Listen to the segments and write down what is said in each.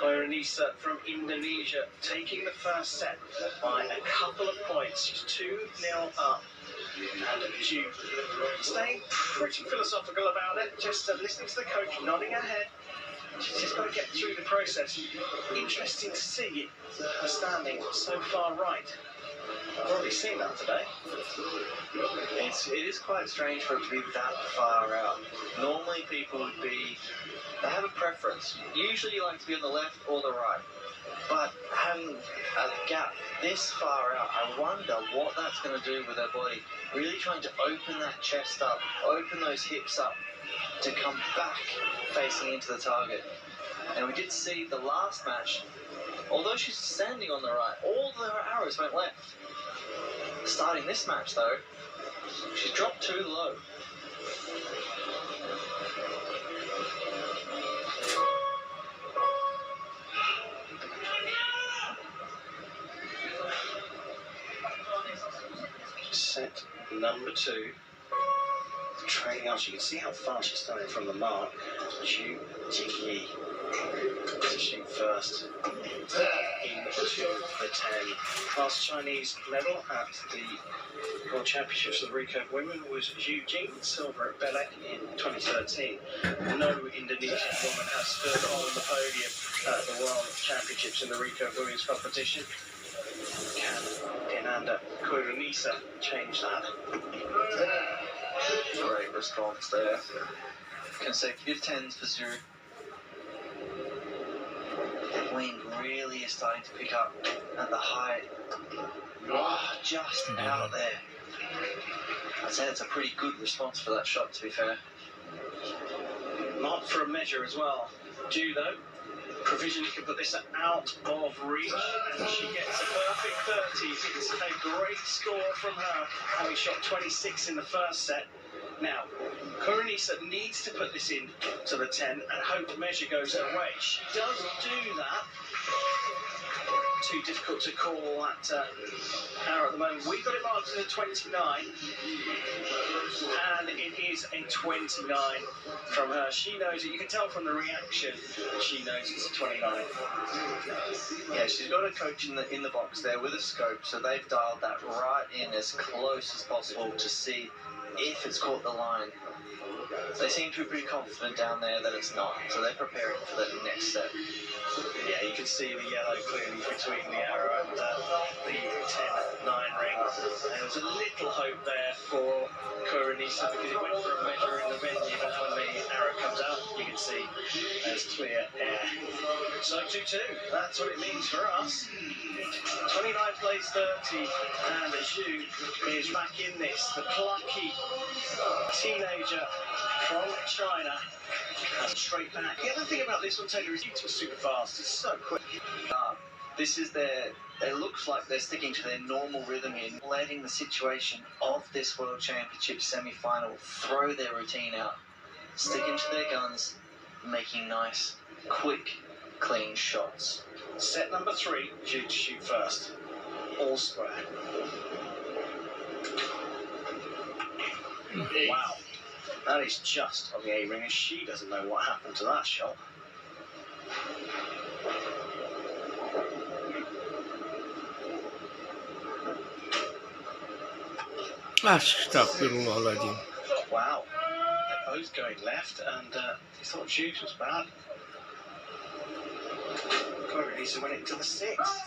Koiranisa from Indonesia taking the first set by a couple of points. She's 2-0 up. And Ju staying pretty philosophical about it, just listening to the coach, nodding her head. She's just got to get through the process. Interesting to see her standing so far right. I've already seen that today. It is quite strange for it to be that far out. Normally people would be, they have a preference. Usually you like to be on the left or the right. But having a gap this far out, I wonder what that's going to do with her body. Really trying to open that chest up, open those hips up to come back facing into the target. And we did see the last match, although she's standing on the right, all of her arrows went left. Starting this match though, she's dropped too low. Set number 2. Trailing out, you can see how far she's starting from the mark. Ju Jingyi to shoot first into the 10. Last Chinese medal at the World Championships of the Recurve Women was Ju Jing, silver at Belek in 2013. No Indonesian woman has stood on the podium at the World Championships in the Recurve Women's competition. Can Dinanda Koiranisa change that? Great response there. Consecutive 10s for Zhu. The wind really is starting to pick up at the height. Oh, just out there. I'd say that's a pretty good response for that shot, to be fair. Marked for a measure as well. Ju, though, provisionally can put this out of reach, and she gets a perfect 30. It's a great score from her, having shot 26 in the first set. Now, Koiranisa needs to put this in to the 10 and hope measure goes her way. She does do that. Too difficult to call that arrow at the moment. We got it marked as a 29, and it is a 29 from her. She knows it. You can tell from the reaction she knows it's a 29. Yeah, she's got a coach in the box there with a scope, so they've dialed that right in as close as possible to see if it's caught the line. They seem to be pretty confident down there that it's not, so they're preparing for the next step. Yeah, you can see the yellow clearly between the arrow and the 10-9 ring. And there was a little hope there for Koiranisa because it went for a measure in the venue, but when the arrow comes out, you can see there's clear air. So 2-2, that's what it means for us. 29 plays 30, and Ju is back in this. The plucky teenager from China has straight back. The other thing about this one, Taylor, is it's super fast. It's so quick. This is it looks like they're sticking to their normal rhythm in, letting the situation of this World Championship semi-final throw their routine out, sticking to their guns, making nice, quick, clean shots. Set number 3, Ju to shoot first. All square. Wow. That is just on the A-ring, and she doesn't know what happened to that shot. Astaghfirullahaladzim. Wow. They're both going left, and he thought Ju's was bad. Koiranisa went into the 6.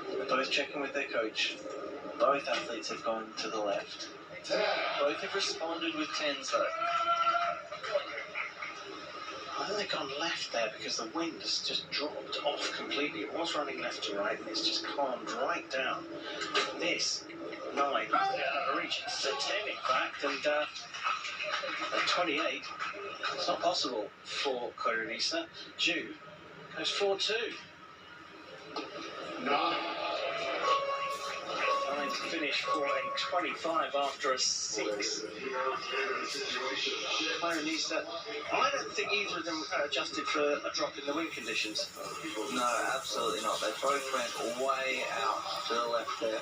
They're both checking with their coach. Both athletes have gone to the left. Both have responded with 10s though. I think they've gone left there because the wind has just dropped off completely. It was running left to right, and it's just calmed right down. This 9 out of reach. It's a 10 in fact, and at 28, it's not possible for Koiranisa. Ju goes 4-2. No. Trying to finish for a 25 after a 6. Koiranisa, I don't think either of them adjusted for a drop in the wind conditions. No, absolutely not. They both went way out to the left there.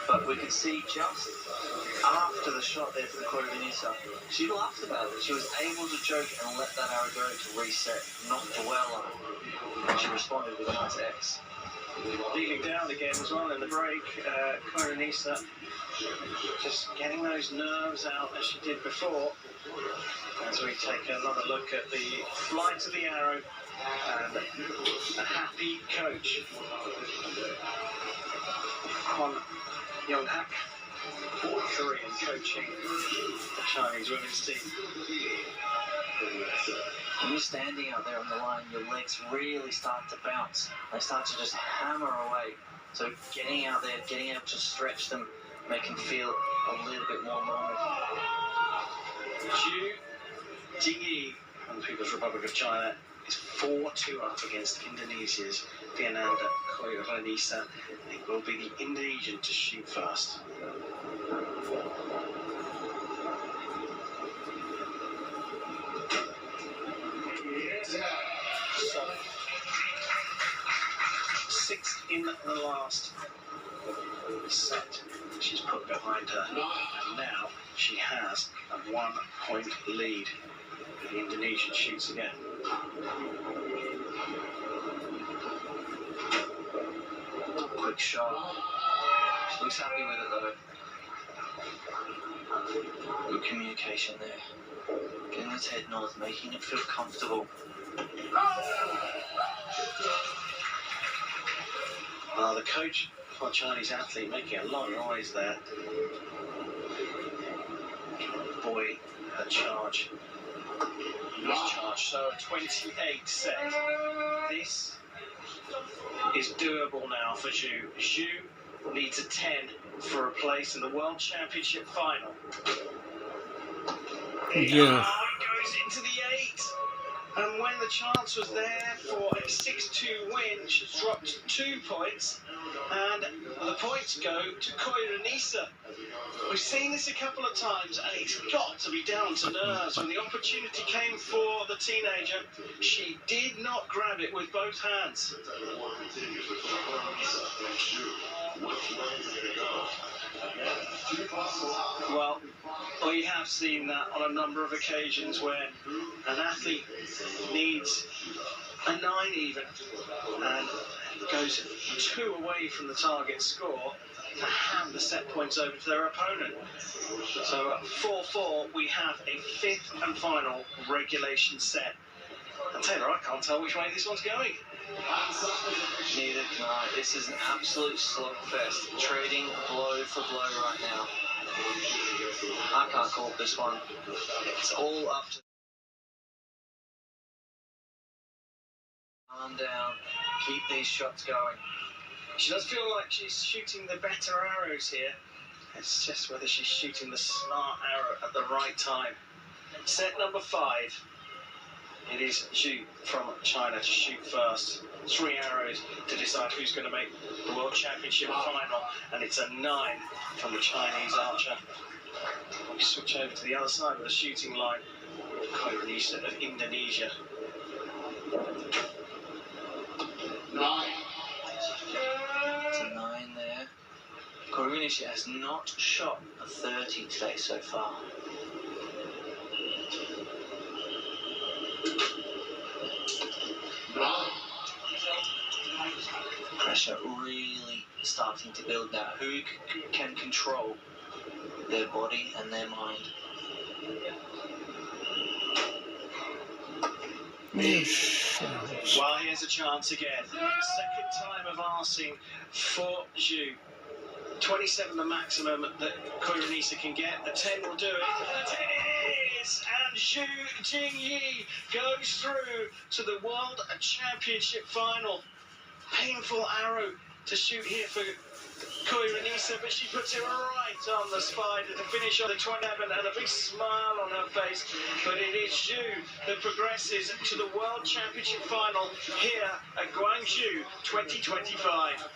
But we could see just after the shot there for the Koiranisa, she laughed about it. She was able to choke and let that arrow go to reset, not dwell on it. And she responded with a nice X. Dealing down again as well in the break. Koiranisa just getting those nerves out as she did before. As we take another look at the flight of the arrow and a happy coach. Kwon Young-hak, 43 and coaching the Chinese women's team. When you're standing out there on the line, your legs really start to bounce. They start to just hammer away. So getting out there, getting able to stretch them, make them feel a little bit more normal. Zhu Jingyi from the People's Republic of China is 4-2 up against Indonesia's Fernanda Koiranisa. It will be the Indonesian to shoot first. So, 6 in the last set she's put behind her, and now she has a 1-point lead. The Indonesian shoots again. Quick shot. She looks happy with it though. Good communication there. Getting his head north, making it feel comfortable. The coach for a Chinese athlete making a lot of noise there. Boy, her charge. Nice charge. So a 28 set. This is doable now for Zhu. Zhu needs a 10 for a place in the World Championship final. Yeah. It goes into the 8. And when the chance was there for a 6-2 win, she's dropped 2 points. And the points go to Koiranisa. We've seen this a couple of times, and it's got to be down to nerves. When the opportunity came for the teenager, she did not grab it with both hands. Well, we have seen that on a number of occasions where an athlete needs a 9 even and goes 2 away from the target score to hand the set points over to their opponent. So at 4-4, we have a 5th and final regulation set. And Taylor, I can't tell which way this one's going. Neither can I. This is an absolute slugfest. Trading blow for blow right now. I can't call this one. It's all up to... Calm down. Keep these shots going. She does feel like she's shooting the better arrows here. It's just whether she's shooting the smart arrow at the right time. Set number 5. It is Zhu from China to shoot first. 3 arrows to decide who's going to make the World Championship final. And it's a 9 from the Chinese archer. We switch over to the other side of the shooting line. Koiranisa of Indonesia. 9. It's a 9 there. Koiranisa has not shot a 30 today so far. Pressure really starting to build now. Who can control their body and their mind? Well, here's a chance again. Second time of arsing for Zhu. 27 the maximum that Koiranisa can get. A 10 will do it. And it is! And Zhu Jingyi goes through to the World Championship final. Painful arrow to shoot here for Koiranisa, but she puts it right on the spider to finish on the 27 and a big smile on her face. But it is Zhu that progresses to the World Championship final here at Guangzhou 2025.